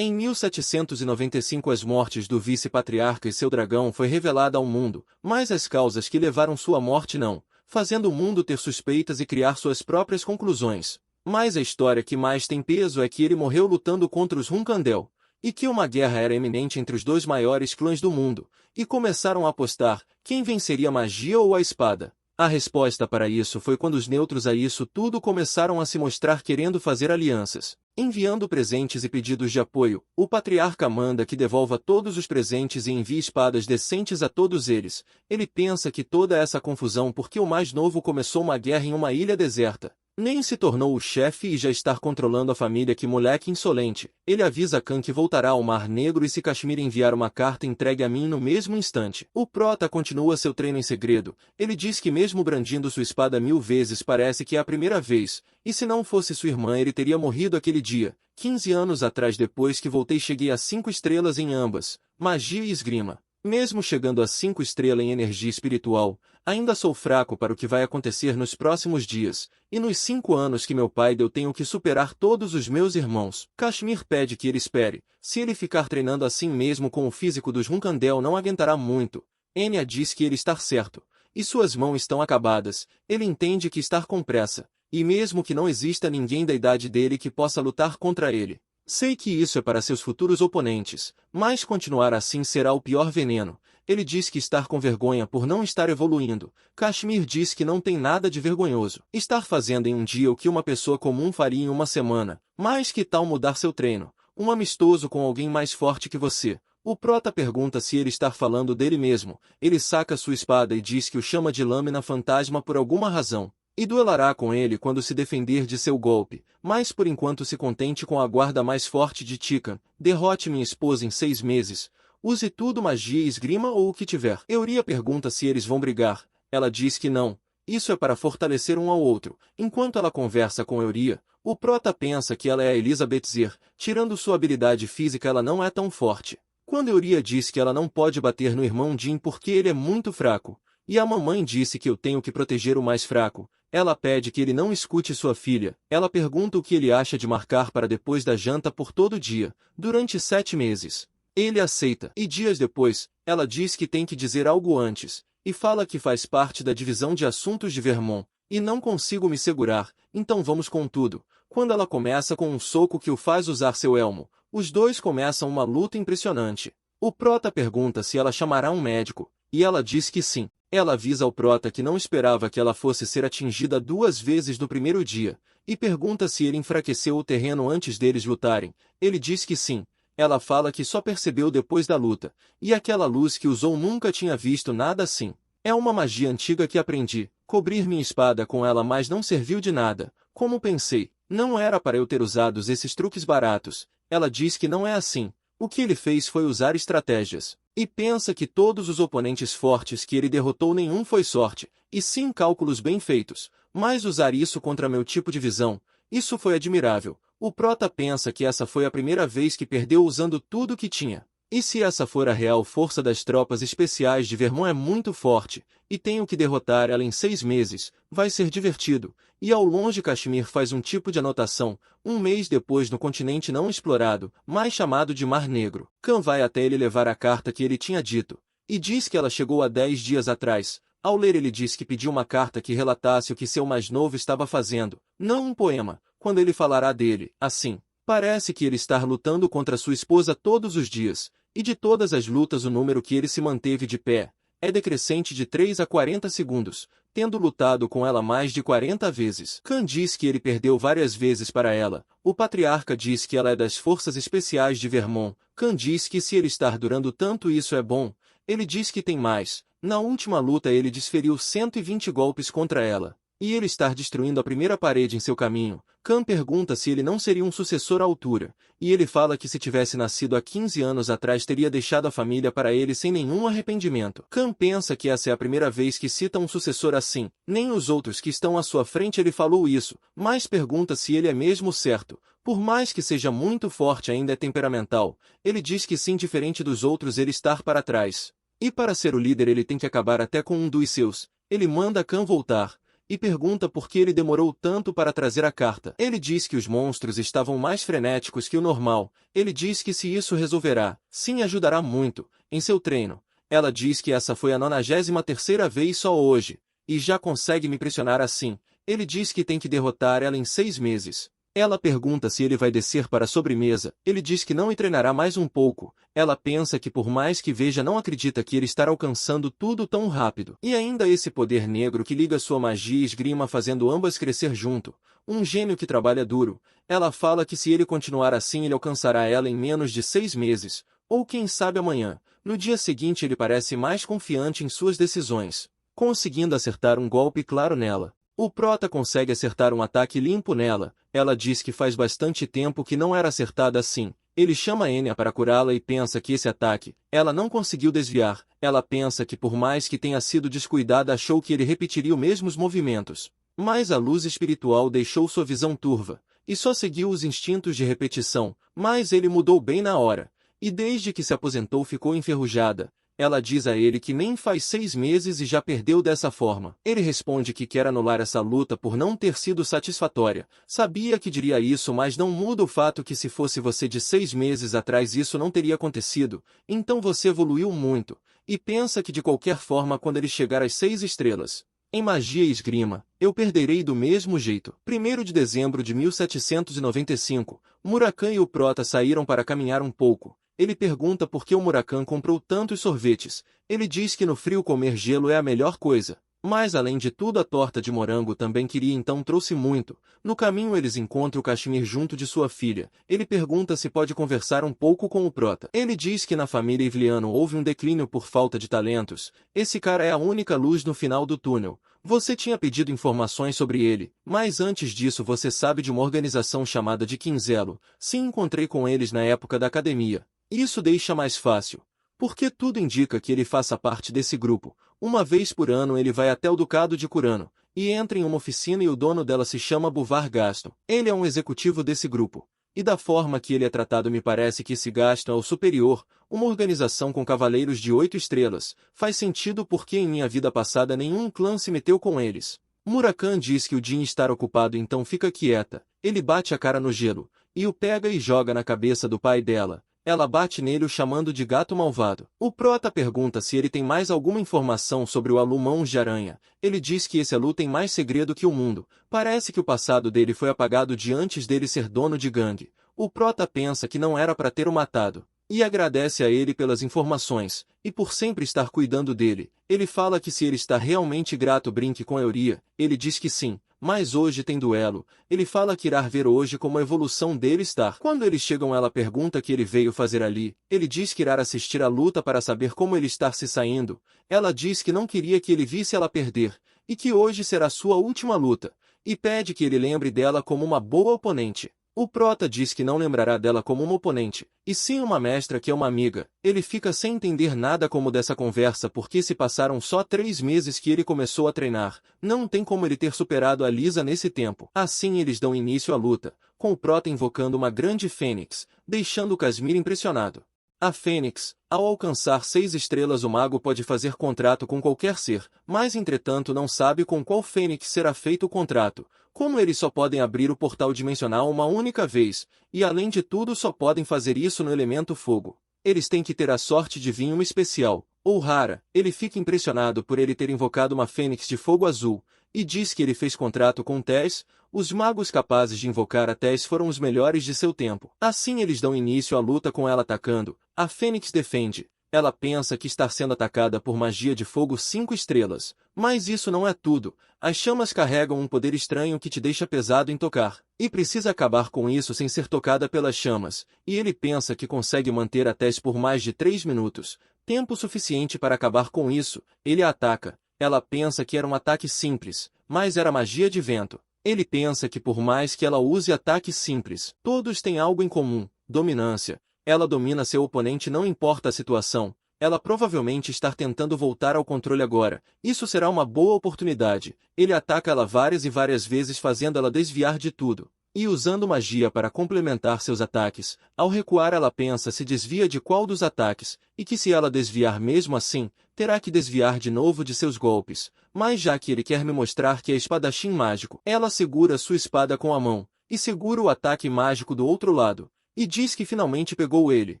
Em 1795 as mortes do vice-patriarca e seu dragão foi revelada ao mundo, mas as causas que levaram sua morte não, fazendo o mundo ter suspeitas e criar suas próprias conclusões. Mas a história que mais tem peso é que ele morreu lutando contra os Hunkandel, e que uma guerra era iminente entre os dois maiores clãs do mundo, e começaram a apostar quem venceria a magia ou a espada. A resposta para isso foi quando os neutros a isso tudo começaram a se mostrar querendo fazer alianças, enviando presentes e pedidos de apoio. O patriarca manda que devolva todos os presentes e envie espadas decentes a todos eles. Ele pensa que toda essa confusão porque o mais novo começou uma guerra em uma ilha deserta. Nem se tornou o chefe e já está controlando a família. Que moleque insolente. Ele avisa Khan que voltará ao Mar Negro e se Kashmir enviar uma carta entregue a mim no mesmo instante. O prota continua seu treino em segredo. Ele diz que mesmo brandindo sua espada 1000 vezes parece que é a primeira vez, e se não fosse sua irmã ele teria morrido aquele dia. 15 anos atrás depois que voltei cheguei a 5 estrelas em ambas, magia e esgrima. Mesmo chegando a 5 estrelas em energia espiritual, ainda sou fraco para o que vai acontecer nos próximos dias, e nos 5 anos que meu pai deu tenho que superar todos os meus irmãos. Kashmir pede que ele espere, se ele ficar treinando assim mesmo com o físico dos Hunkandel não aguentará muito. Enya diz que ele está certo, e suas mãos estão acabadas, ele entende que está com pressa, e mesmo que não exista ninguém da idade dele que possa lutar contra ele. Sei que isso é para seus futuros oponentes, mas continuar assim será o pior veneno. Ele diz que está com vergonha por não estar evoluindo. Kashmir diz que não tem nada de vergonhoso. Estar fazendo em um dia o que uma pessoa comum faria em uma semana. Mas que tal mudar seu treino? Um amistoso com alguém mais forte que você. O prota pergunta se ele está falando dele mesmo. Ele saca sua espada e diz que o chama de lâmina fantasma por alguma razão. E duelará com ele quando se defender de seu golpe, mas por enquanto se contente com a guarda mais forte de Tikan. Derrote minha esposa em 6 meses. Use tudo magia e esgrima ou o que tiver. Euria pergunta se eles vão brigar. Ela diz que não. Isso é para fortalecer um ao outro. Enquanto ela conversa com Euria, o prota pensa que ela é a Elizabeth Zer. Tirando sua habilidade física ela não é tão forte. Quando Euria diz que ela não pode bater no irmão Jin porque ele é muito fraco, e a mamãe disse que eu tenho que proteger o mais fraco, ela pede que ele não escute sua filha. Ela pergunta o que ele acha de marcar para depois da janta por todo dia, durante 7 meses. Ele aceita, e dias depois, ela diz que tem que dizer algo antes, e fala que faz parte da divisão de assuntos de Vermont, e não consigo me segurar, então vamos com tudo. Quando ela começa com um soco que o faz usar seu elmo, os dois começam uma luta impressionante. O prota pergunta se ela chamará um médico, e ela diz que sim. Ela avisa ao prota que não esperava que ela fosse ser atingida 2 vezes no primeiro dia, e pergunta se ele enfraqueceu o terreno antes deles lutarem. Ele diz que sim. Ela fala que só percebeu depois da luta, e aquela luz que usou nunca tinha visto nada assim. É uma magia antiga que aprendi. Cobrir minha espada com ela mas não serviu de nada. Como pensei, não era para eu ter usado esses truques baratos. Ela diz que não é assim. O que ele fez foi usar estratégias. E pensa que todos os oponentes fortes que ele derrotou nenhum foi sorte, e sim cálculos bem feitos. Mas usar isso contra meu tipo de visão, isso foi admirável. O prota pensa que essa foi a primeira vez que perdeu usando tudo que tinha. E se essa for a real força das tropas especiais de Vermont é muito forte, e tenho que derrotar ela em 6 meses, vai ser divertido. E ao longe Kashmir faz um tipo de anotação, 1 mês depois no continente não explorado, mais chamado de Mar Negro. Khan vai até ele levar a carta que ele tinha dito, e diz que ela chegou há 10 dias atrás. Ao ler ele diz que pediu uma carta que relatasse o que seu mais novo estava fazendo, não um poema, quando ele falará dele, assim. Parece que ele está lutando contra sua esposa todos os dias, e de todas as lutas o número que ele se manteve de pé é decrescente de 3 a 40 segundos, tendo lutado com ela mais de 40 vezes. Khan diz que ele perdeu várias vezes para ela. O patriarca diz que ela é das forças especiais de Vermont. Khan diz que se ele estar durando tanto isso é bom. Ele diz que tem mais. Na última luta ele desferiu 120 golpes contra ela. E ele estar destruindo a primeira parede em seu caminho. Khan pergunta se ele não seria um sucessor à altura, e ele fala que se tivesse nascido há 15 anos atrás teria deixado a família para ele sem nenhum arrependimento. Khan pensa que essa é a primeira vez que cita um sucessor assim, nem os outros que estão à sua frente ele falou isso, mas pergunta se ele é mesmo certo. Por mais que seja muito forte ainda é temperamental, ele diz que sim, diferente dos outros ele estar para trás. E para ser o líder ele tem que acabar até com um dos seus. Ele manda Khan voltar. e pergunta por que ele demorou tanto para trazer a carta. Ele diz que os monstros estavam mais frenéticos que o normal. Ele diz que se isso resolverá, sim, ajudará muito, em seu treino. Ela diz que essa foi a 93ª vez só hoje, e já consegue me pressionar assim. Ele diz que tem que derrotar ela em 6 meses. Ela pergunta se ele vai descer para a sobremesa. Ele diz que não e treinará mais um pouco. Ela pensa que por mais que veja não acredita que ele estará alcançando tudo tão rápido. E ainda esse poder negro que liga sua magia e esgrima fazendo ambas crescer junto. Um gênio que trabalha duro. Ela fala que se ele continuar assim ele alcançará ela em menos de 6 meses. Ou quem sabe amanhã. No dia seguinte ele parece mais confiante em suas decisões, conseguindo acertar um golpe claro nela. O prota consegue acertar um ataque limpo nela. Ela diz que faz bastante tempo que não era acertada assim. Ele chama Enya para curá-la e pensa que esse ataque, ela não conseguiu desviar. Ela pensa que por mais que tenha sido descuidada achou que ele repetiria os mesmos movimentos. Mas a luz espiritual deixou sua visão turva, e só seguiu os instintos de repetição, mas ele mudou bem na hora. E desde que se aposentou ficou enferrujada. Ela diz a ele que nem faz 6 meses e já perdeu dessa forma. Ele responde que quer anular essa luta por não ter sido satisfatória. Sabia que diria isso, mas não muda o fato que se fosse você de 6 meses atrás isso não teria acontecido. Então você evoluiu muito. E pensa que de qualquer forma quando ele chegar às 6 estrelas, em magia e esgrima, eu perderei do mesmo jeito. 1º de dezembro de 1795, Murakami e o prota saíram para caminhar um pouco. Ele pergunta por que o Murakami comprou tantos sorvetes. Ele diz que no frio comer gelo é a melhor coisa. Mas além de tudo a torta de morango também queria, então trouxe muito. No caminho eles encontram o Kashmir junto de sua filha. Ele pergunta se pode conversar um pouco com o prota. Ele diz que na família Ivliano houve um declínio por falta de talentos. Esse cara é a única luz no final do túnel. Você tinha pedido informações sobre ele, mas antes disso você sabe de uma organização chamada de Quinzelo. Sim, encontrei com eles na época da academia. Isso deixa mais fácil, porque tudo indica que ele faça parte desse grupo. Uma vez por ano ele vai até o Ducado de Kurano, e entra em uma oficina e o dono dela se chama Buvar Gaston. Ele é um executivo desse grupo. E da forma que ele é tratado me parece que esse Gaston é o superior, uma organização com cavaleiros de 8 estrelas. Faz sentido porque em minha vida passada nenhum clã se meteu com eles. Murakami diz que o Jin está ocupado, então fica quieta. Ele bate a cara no gelo, e o pega e joga na cabeça do pai dela. Ela bate nele o chamando de gato malvado. O prota pergunta se ele tem mais alguma informação sobre o Alu Mãos de Aranha. Ele diz que esse Alu tem mais segredo que o mundo. Parece que o passado dele foi apagado de antes dele ser dono de gangue. O prota pensa que não era para ter o matado. E agradece a ele pelas informações, e por sempre estar cuidando dele. Ele fala que se ele está realmente grato brinque com Euria. Ele diz que sim. Mas hoje tem duelo. Ele fala que irá ver hoje como a evolução dele está. Quando eles chegam ela pergunta o que ele veio fazer ali. Ele diz que irá assistir a luta para saber como ele está se saindo. Ela diz que não queria que ele visse ela perder, e que hoje será sua última luta. E pede que ele lembre dela como uma boa oponente. O prota diz que não lembrará dela como uma oponente, e sim uma mestra que é uma amiga. Ele fica sem entender nada como dessa conversa porque se passaram só 3 meses que ele começou a treinar. Não tem como ele ter superado a Lisa nesse tempo. Assim eles dão início à luta, com o prota invocando uma grande fênix, deixando o Kashmir impressionado. A fênix, ao alcançar 6 estrelas o mago pode fazer contrato com qualquer ser, mas entretanto não sabe com qual fênix será feito o contrato. Como eles só podem abrir o portal dimensional uma única vez, e além de tudo só podem fazer isso no elemento fogo. Eles têm que ter a sorte de vir uma especial, ou rara. Ele fica impressionado por ele ter invocado uma fênix de fogo azul, e diz que ele fez contrato com Tess. Os magos capazes de invocar a Tess foram os melhores de seu tempo. Assim eles dão início à luta com ela atacando. A fênix defende. Ela pensa que está sendo atacada por magia de fogo 5 estrelas. Mas isso não é tudo. As chamas carregam um poder estranho que te deixa pesado em tocar. E precisa acabar com isso sem ser tocada pelas chamas. E ele pensa que consegue manter a Tess por mais de 3 minutos. Tempo suficiente para acabar com isso. Ele a ataca. Ela pensa que era um ataque simples, mas era magia de vento. Ele pensa que por mais que ela use ataques simples, todos têm algo em comum: dominância. Ela domina seu oponente não importa a situação. Ela provavelmente está tentando voltar ao controle agora. Isso será uma boa oportunidade. Ele ataca ela várias e várias vezes fazendo ela desviar de tudo. e usando magia para complementar seus ataques. Ao recuar ela pensa se desvia de qual dos ataques, e que se ela desviar mesmo assim, terá que desviar de novo de seus golpes. Mas já que ele quer me mostrar que é espadachim mágico, ela segura sua espada com a mão, e segura o ataque mágico do outro lado, e diz que finalmente pegou ele.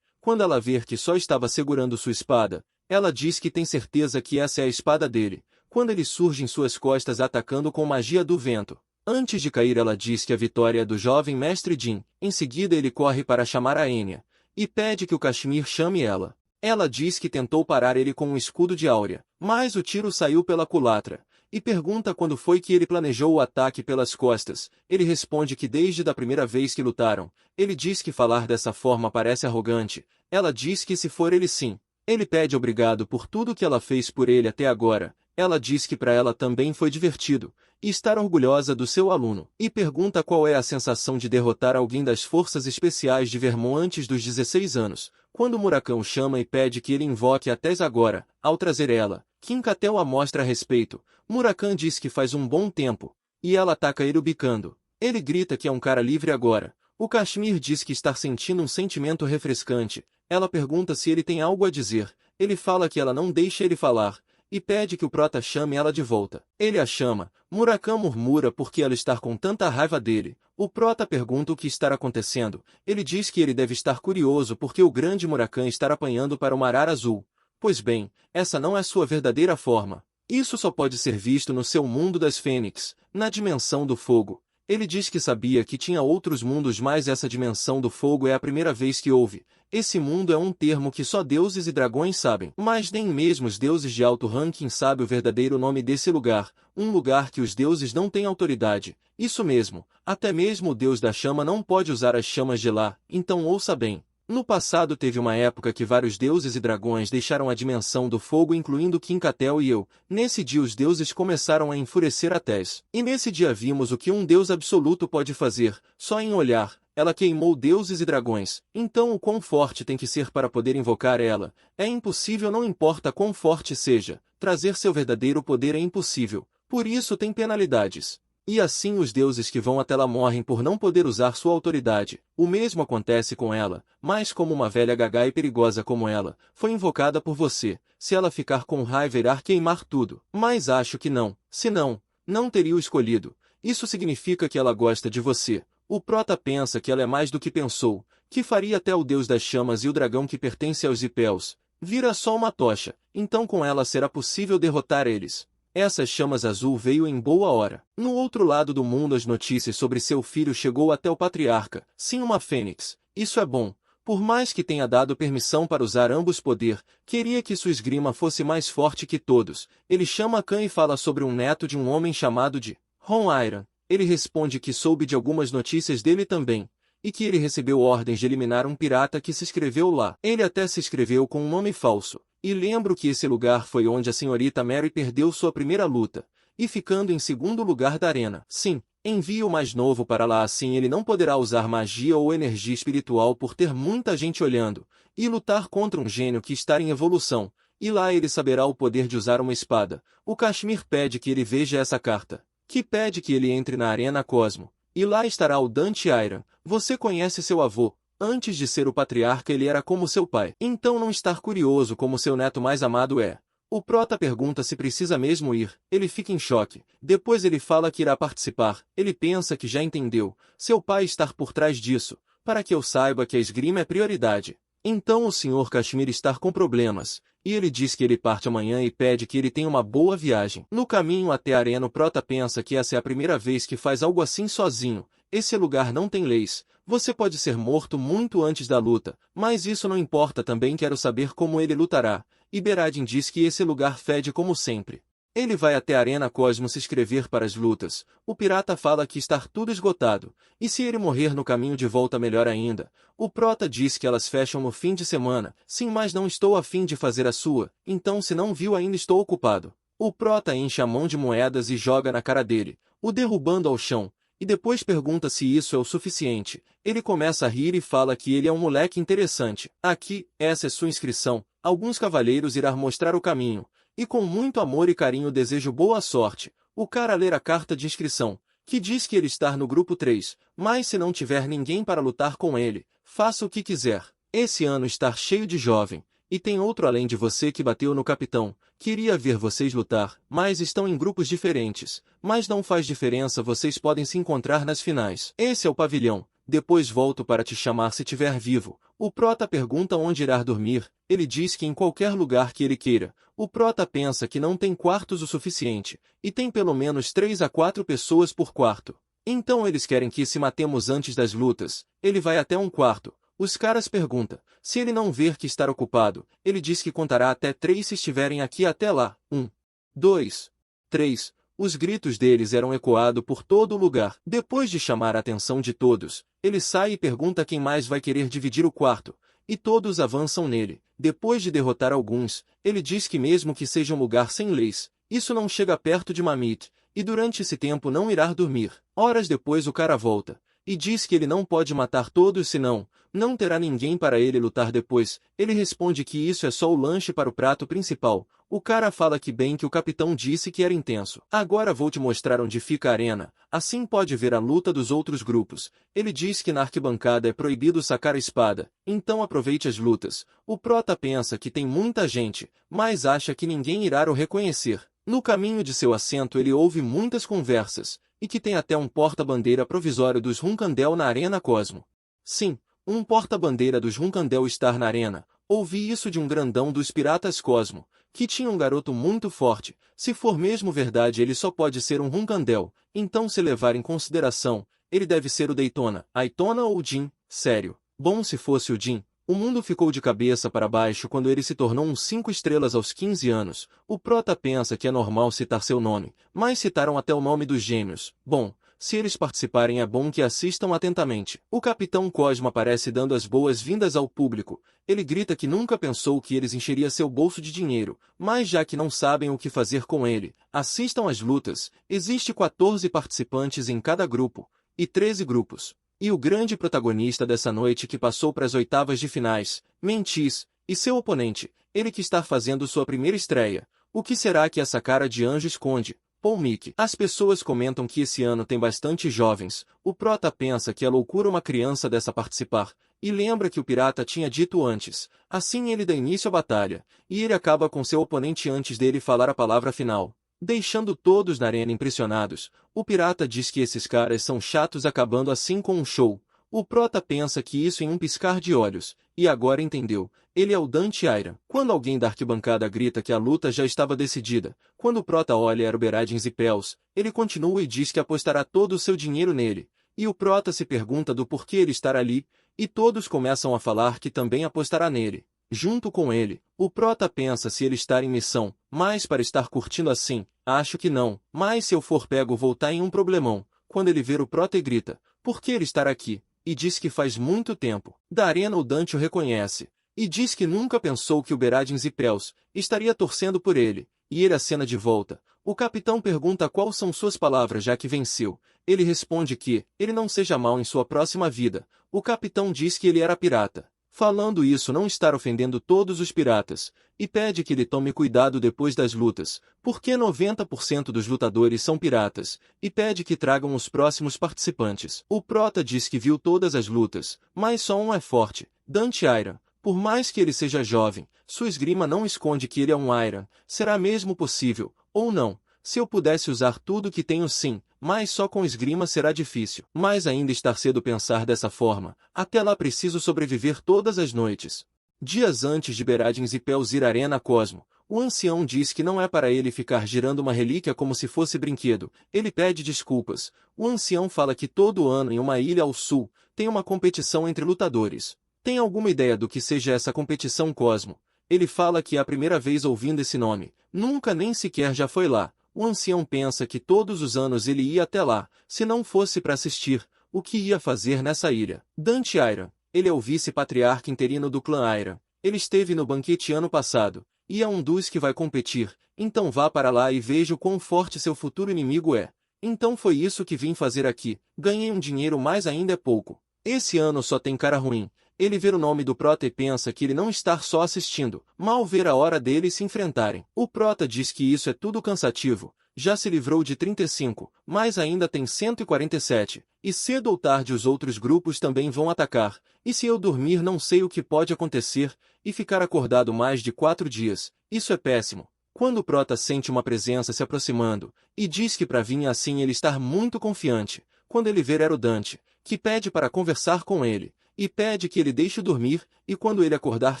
Quando ela ver que só estava segurando sua espada, ela diz que tem certeza que essa é a espada dele, quando ele surge em suas costas atacando com magia do vento. Antes de cair ela diz que a vitória é do jovem mestre Jin. Em seguida ele corre para chamar a Enya, e pede que o Kashmir chame ela. Ela diz que tentou parar ele com um escudo de áurea, mas o tiro saiu pela culatra, e pergunta quando foi que ele planejou o ataque pelas costas. Ele responde que desde a primeira vez que lutaram. Ele diz que falar dessa forma parece arrogante. Ela diz que se for ele sim. Ele pede obrigado por tudo que ela fez por ele até agora. Ela diz que para ela também foi divertido, e estar orgulhosa do seu aluno, e pergunta qual é a sensação de derrotar alguém das forças especiais de Vermont antes dos 16 anos, quando Murakami o chama e pede que ele invoque a Tess agora. Ao trazer ela, Kinkatel a mostra a respeito. Murakami diz que faz um bom tempo, e ela ataca ele ubicando. Ele grita que é um cara livre agora. O Kashmir diz que está sentindo um sentimento refrescante. Ela pergunta se ele tem algo a dizer. Ele fala que ela não deixa ele falar, e pede que o prota chame ela de volta. Ele a chama. Murakami murmura porque ela está com tanta raiva dele. O prota pergunta o que está acontecendo. Ele diz que ele deve estar curioso porque o grande Murakami está apanhando para uma arara azul. Pois bem, essa não é sua verdadeira forma. Isso só pode ser visto no seu mundo das fênix, na dimensão do fogo. Ele diz que sabia que tinha outros mundos, mas essa dimensão do fogo é a primeira vez que ouve. Esse mundo é um termo que só deuses e dragões sabem, mas nem mesmo os deuses de alto ranking sabem o verdadeiro nome desse lugar, um lugar que os deuses não têm autoridade. Isso mesmo, até mesmo o deus da chama não pode usar as chamas de lá, então ouça bem. No passado teve uma época que vários deuses e dragões deixaram a dimensão do fogo, incluindo Kinkatel e eu. Nesse dia os deuses começaram a enfurecer a Tess. E nesse dia vimos o que um deus absoluto pode fazer, só em olhar. Ela queimou deuses e dragões. Então o quão forte tem que ser para poder invocar ela? É impossível, não importa quão forte seja. Trazer seu verdadeiro poder é impossível. Por isso tem penalidades. E assim os deuses que vão até lá morrem por não poder usar sua autoridade. O mesmo acontece com ela, mas como uma velha gaga e perigosa como ela, foi invocada por você. Se ela ficar com raiva irá queimar tudo. Mas acho que não. Se não, não teria o escolhido. Isso significa que ela gosta de você. O prota pensa que ela é mais do que pensou, que faria até o deus das chamas e o dragão que pertence aos Ipels. Vira só uma tocha, então com ela será possível derrotar eles. Essas chamas azul veio em boa hora. No outro lado do mundo as notícias sobre seu filho chegou até o patriarca. Sim, uma fênix. Isso é bom. Por mais que tenha dado permissão para usar ambos poder, queria que sua esgrima fosse mais forte que todos. Ele chama Khan e fala sobre um neto de um homem chamado de Ron Iron. Ele responde que soube de algumas notícias dele também, e que ele recebeu ordens de eliminar um pirata que se inscreveu lá. Ele até se inscreveu com um nome falso. E lembro que esse lugar foi onde a senhorita Mary perdeu sua primeira luta, e ficando em segundo lugar da arena. Sim, envie o mais novo para lá, assim ele não poderá usar magia ou energia espiritual por ter muita gente olhando, e lutar contra um gênio que está em evolução, e lá ele saberá o poder de usar uma espada. O Kashmir pede que ele veja essa carta, que pede que ele entre na Arena Cosmo, e lá estará o Dante Iron. Você conhece seu avô. Antes de ser o patriarca ele era como seu pai. Então não estar curioso como seu neto mais amado é. O prota pergunta se precisa mesmo ir. Ele fica em choque. Depois ele fala que irá participar. Ele pensa que já entendeu. Seu pai está por trás disso, para que eu saiba que a esgrima é prioridade. Então o Sr. Kashmir está com problemas, e ele diz que ele parte amanhã e pede que ele tenha uma boa viagem. No caminho até a arena o prota pensa que essa é a primeira vez que faz algo assim sozinho. Esse lugar não tem leis. Você pode ser morto muito antes da luta, mas isso não importa, também quero saber como ele lutará. E Beradin diz que esse lugar fede como sempre. Ele vai até a Arena Cosmo se inscrever para as lutas. O pirata fala que está tudo esgotado, e se ele morrer no caminho de volta melhor ainda. O prota diz que elas fecham no fim de semana. Sim, mas não estou a fim de fazer a sua, então se não viu ainda estou ocupado. O prota enche a mão de moedas e joga na cara dele, o derrubando ao chão. E depois pergunta se isso é o suficiente. Ele começa a rir e fala que ele é um moleque interessante. Aqui, essa é sua inscrição. Alguns cavalheiros irão mostrar o caminho. E com muito amor e carinho desejo boa sorte. O cara lê a carta de inscrição, que diz que ele está no grupo 3, mas se não tiver ninguém para lutar com ele, faça o que quiser. Esse ano está cheio de jovem, e tem outro além de você que bateu no capitão. Queria ver vocês lutar, mas estão em grupos diferentes. Mas não faz diferença, vocês podem se encontrar nas finais. Esse é o pavilhão. Depois volto para te chamar se tiver vivo. O prota pergunta onde irá dormir. Ele diz que em qualquer lugar que ele queira. O prota pensa que não tem quartos o suficiente, e tem pelo menos 3 a 4 pessoas por quarto. Então eles querem que se matemos antes das lutas. Ele vai até um quarto. Os caras perguntam. Se ele não ver que está ocupado, ele diz que contará até 3 se estiverem aqui até lá. 1, 2, 3. Os gritos deles eram ecoados por todo o lugar. Depois de chamar a atenção de todos, ele sai e pergunta quem mais vai querer dividir o quarto. E todos avançam nele. Depois de derrotar alguns, ele diz que mesmo que seja um lugar sem leis, isso não chega perto de Mamit, e durante esse tempo não irá dormir. Horas depois o cara volta, e diz que ele não pode matar todos senão, não terá ninguém para ele lutar depois. Ele responde que isso é só o lanche para o prato principal. O cara fala que bem que o capitão disse que era intenso. Agora vou te mostrar onde fica a arena, assim pode ver a luta dos outros grupos. Ele diz que na arquibancada é proibido sacar a espada, então aproveite as lutas. O prota pensa que tem muita gente, mas acha que ninguém irá o reconhecer. No caminho de seu assento ele ouve muitas conversas, e que tem até um porta-bandeira provisório dos Runkandel na Arena Cosmo. Sim, um porta-bandeira dos Runkandel estar na arena. Ouvi isso de um grandão dos Piratas Cosmo, que tinha um garoto muito forte. Se for mesmo verdade, ele só pode ser um Runkandel, então se levar em consideração, ele deve ser o Daytona, Aitona ou o Jin. Sério, bom se fosse o Jin. O mundo ficou de cabeça para baixo quando ele se tornou um 5 estrelas aos 15 anos. O prota pensa que é normal citar seu nome, mas citaram até o nome dos gêmeos. Bom, se eles participarem é bom que assistam atentamente. O Capitão Cosmo aparece dando as boas-vindas ao público. Ele grita que nunca pensou que eles encheria seu bolso de dinheiro, mas já que não sabem o que fazer com ele, assistam às lutas. Existe 14 participantes em cada grupo, e 13 grupos. E o grande protagonista dessa noite que passou para as oitavas de finais, Mentis, e seu oponente, ele que está fazendo sua primeira estreia. O que será que essa cara de anjo esconde? Paul Mick. As pessoas comentam que esse ano tem bastante jovens. O prota pensa que é loucura uma criança dessa participar, e lembra que o pirata tinha dito antes. Assim ele dá início à batalha, e ele acaba com seu oponente antes dele falar a palavra final. Deixando todos na arena impressionados, o pirata diz que esses caras são chatos, acabando assim com um show. O prota pensa que isso em um piscar de olhos, e agora entendeu. Ele é o Dante Iron. Quando alguém da arquibancada grita que a luta já estava decidida, quando o prota olha era o Beradins e Pels, ele continua e diz que apostará todo o seu dinheiro nele. E o prota se pergunta do porquê ele estar ali, e todos começam a falar que também apostará nele. Junto com ele, o prota pensa se ele estar em missão, mas para estar curtindo assim, acho que não, mas se eu for pego vou estar em um problemão. Quando ele ver o prota e grita, por que ele estar aqui? E diz que faz muito tempo. Da arena o Dante o reconhece, e diz que nunca pensou que o Beradins e Pels estaria torcendo por ele, e ele acena de volta. O capitão pergunta quais são suas palavras já que venceu. Ele responde que ele não seja mal em sua próxima vida. O capitão diz que ele era pirata. Falando isso não estar ofendendo todos os piratas, e pede que ele tome cuidado depois das lutas, porque 90% dos lutadores são piratas, e pede que tragam os próximos participantes. O prota diz que viu todas as lutas, mas só um é forte, Dante Iron. Por mais que ele seja jovem, sua esgrima não esconde que ele é um Iron. Será mesmo possível, ou não? Se eu pudesse usar tudo que tenho sim, mas só com esgrima será difícil. Mas ainda está cedo pensar dessa forma. Até lá preciso sobreviver todas as noites. Dias antes de Beradins e Pels ir à Arena Cosmo, o ancião diz que não é para ele ficar girando uma relíquia como se fosse brinquedo. Ele pede desculpas. O ancião fala que todo ano em uma ilha ao sul, tem uma competição entre lutadores. Tem alguma ideia do que seja essa competição Cosmo? Ele fala que é a primeira vez ouvindo esse nome. Nunca nem sequer já foi lá. O ancião pensa que todos os anos ele ia até lá, se não fosse para assistir, o que ia fazer nessa ilha. Dante Iron, ele é o vice-patriarca interino do clã Iron. Ele esteve no banquete ano passado, e é um dos que vai competir, então vá para lá e veja o quão forte seu futuro inimigo é. Então foi isso que vim fazer aqui, ganhei um dinheiro mas ainda é pouco. Esse ano só tem cara ruim, Ele vê o nome do Prota e pensa que ele não está só assistindo, mal ver a hora deles se enfrentarem. O Prota diz que isso é tudo cansativo, já se livrou de 35, mas ainda tem 147, e cedo ou tarde os outros grupos também vão atacar, e se eu dormir não sei o que pode acontecer, e ficar acordado mais de 4 dias, isso é péssimo. Quando o Prota sente uma presença se aproximando, e diz que para vir assim ele estar muito confiante, quando ele ver era o Dante, que pede para conversar com ele, e pede que ele deixe dormir, e quando ele acordar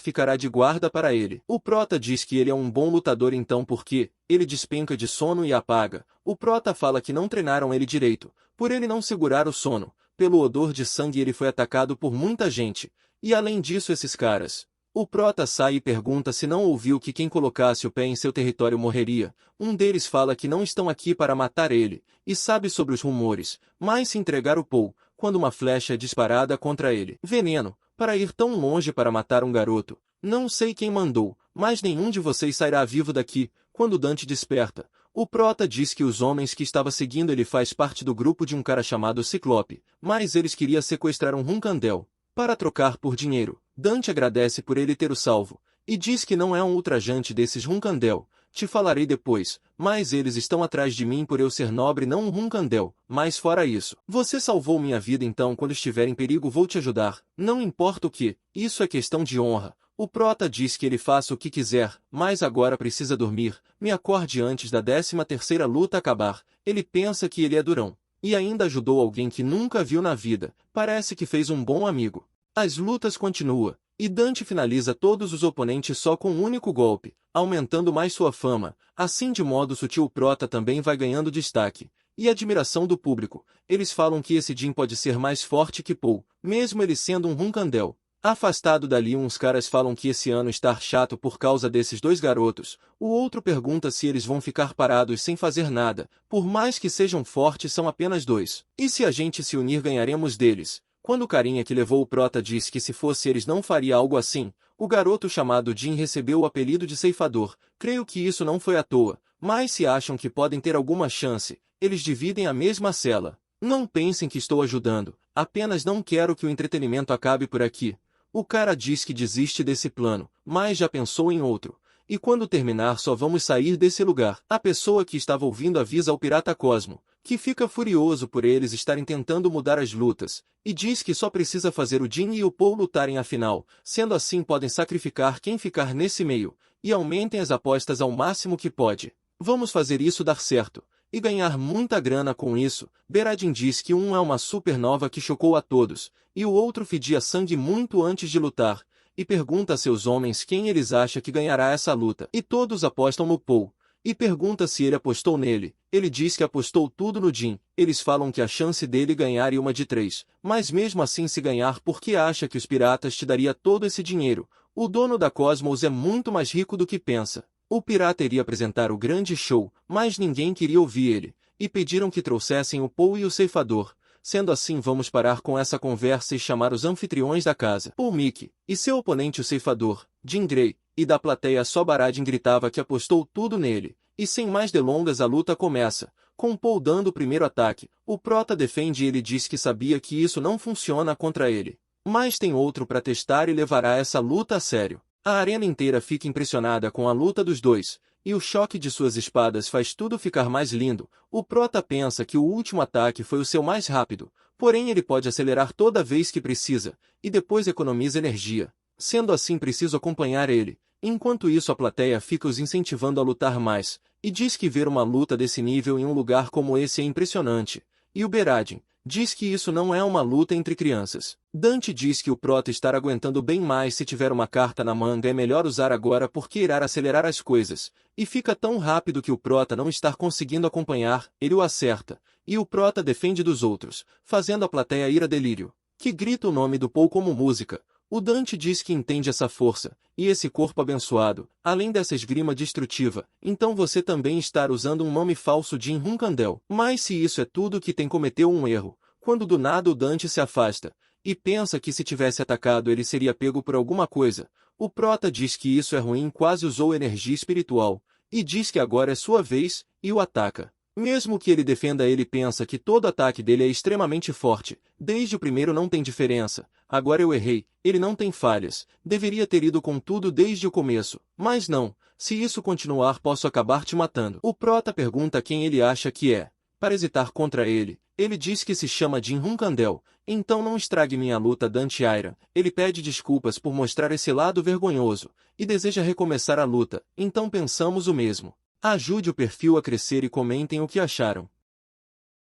ficará de guarda para ele. O Prota diz que ele é um bom lutador então porque ele despenca de sono e apaga. O Prota fala que não treinaram ele direito, por ele não segurar o sono, pelo odor de sangue ele foi atacado por muita gente, e além disso esses caras. O Prota sai e pergunta se não ouviu que quem colocasse o pé em seu território morreria. Um deles fala que não estão aqui para matar ele, e sabe sobre os rumores, mas se entregar o Paul, quando uma flecha é disparada contra ele. Veneno, para ir tão longe para matar um garoto. Não sei quem mandou, mas nenhum de vocês sairá vivo daqui. Quando Dante desperta, o Prota diz que os homens que estava seguindo ele faz parte do grupo de um cara chamado Ciclope, mas eles queriam sequestrar um Runcandel para trocar por dinheiro. Dante agradece por ele ter o salvo, e diz que não é um ultrajante desses Runcandel. Te falarei depois, mas eles estão atrás de mim por eu ser nobre não um Runcandel, mas fora isso. Você salvou minha vida então quando estiver em perigo vou te ajudar, não importa o que, isso é questão de honra. O Prota diz que ele faça o que quiser, mas agora precisa dormir, me acorde antes da 13ª luta acabar. Ele pensa que ele é durão, e ainda ajudou alguém que nunca viu na vida, parece que fez um bom amigo. As lutas continuam, e Dante finaliza todos os oponentes só com um único golpe, aumentando mais sua fama. Assim de modo sutil o Prota também vai ganhando destaque e admiração do público. Eles falam que esse Jin pode ser mais forte que Paul, mesmo ele sendo um Runcandel. Afastado dali uns caras falam que esse ano está chato por causa desses dois garotos, o outro pergunta se eles vão ficar parados sem fazer nada, por mais que sejam fortes são apenas dois. E se a gente se unir ganharemos deles? Quando o carinha que levou o Prota diz que se fosse eles não faria algo assim, o garoto chamado Jin recebeu o apelido de ceifador. Creio que isso não foi à toa, mas se acham que podem ter alguma chance, eles dividem a mesma cela. Não pensem que estou ajudando, apenas não quero que o entretenimento acabe por aqui. O cara diz que desiste desse plano, mas já pensou em outro. E quando terminar só vamos sair desse lugar. A pessoa que estava ouvindo avisa ao Pirata Cosmo, que fica furioso por eles estarem tentando mudar as lutas, e diz que só precisa fazer o Jin e o Paul lutarem afinal, sendo assim podem sacrificar quem ficar nesse meio, e aumentem as apostas ao máximo que pode. Vamos fazer isso dar certo, e ganhar muita grana com isso. Beradin diz que um é uma supernova que chocou a todos, e o outro fedia sangue muito antes de lutar, e pergunta a seus homens quem eles acham que ganhará essa luta. E todos apostam no Paul, e pergunta se ele apostou nele. Ele diz que apostou tudo no Jin. Eles falam que a chance dele ganhar é 1 de 3, mas mesmo assim se ganhar porque acha que os piratas te daria todo esse dinheiro. O dono da Cosmos é muito mais rico do que pensa. O pirata iria apresentar o grande show, mas ninguém queria ouvir ele, e pediram que trouxessem o Paul e o ceifador. Sendo assim vamos parar com essa conversa e chamar os anfitriões da casa. Paul Mickey, e seu oponente o ceifador, Jim Grey, e da plateia só Baradin gritava que apostou tudo nele. E sem mais delongas a luta começa, com Paul dando o primeiro ataque. O Prota defende e ele diz que sabia que isso não funciona contra ele, mas tem outro para testar e levará essa luta a sério. A arena inteira fica impressionada com a luta dos dois, e o choque de suas espadas faz tudo ficar mais lindo. O Prota pensa que o último ataque foi o seu mais rápido, porém ele pode acelerar toda vez que precisa, e depois economiza energia. Sendo assim preciso acompanhar ele. Enquanto isso a plateia fica os incentivando a lutar mais, e diz que ver uma luta desse nível em um lugar como esse é impressionante. E o Beradin diz que isso não é uma luta entre crianças. Dante diz que o Prota estar aguentando bem mais se tiver uma carta na manga é melhor usar agora porque irá acelerar as coisas, e fica tão rápido que o Prota não estar conseguindo acompanhar, ele o acerta, e o Prota defende dos outros, fazendo a plateia ir a delírio, que grita o nome do Paul como música. O Dante diz que entende essa força, e esse corpo abençoado, além dessa esgrima destrutiva, então você também está usando um nome falso de Runcandel. Mas se isso é tudo que tem cometeu um erro, quando do nada o Dante se afasta, e pensa que se tivesse atacado ele seria pego por alguma coisa, o Prota diz que isso é ruim quase usou energia espiritual, e diz que agora é sua vez, e o ataca. Mesmo que ele defenda, ele pensa que todo ataque dele é extremamente forte. Desde o primeiro não tem diferença. Agora eu errei. Ele não tem falhas. Deveria ter ido com tudo desde o começo. Mas não. Se isso continuar, posso acabar te matando. O prota pergunta quem ele acha que é. Para hesitar contra ele, ele diz que se chama Jin Hunkandel. Então não estrague minha luta, Dante Aira. Ele pede desculpas por mostrar esse lado vergonhoso. E deseja recomeçar a luta. Então pensamos o mesmo. Ajude o perfil a crescer e comentem o que acharam.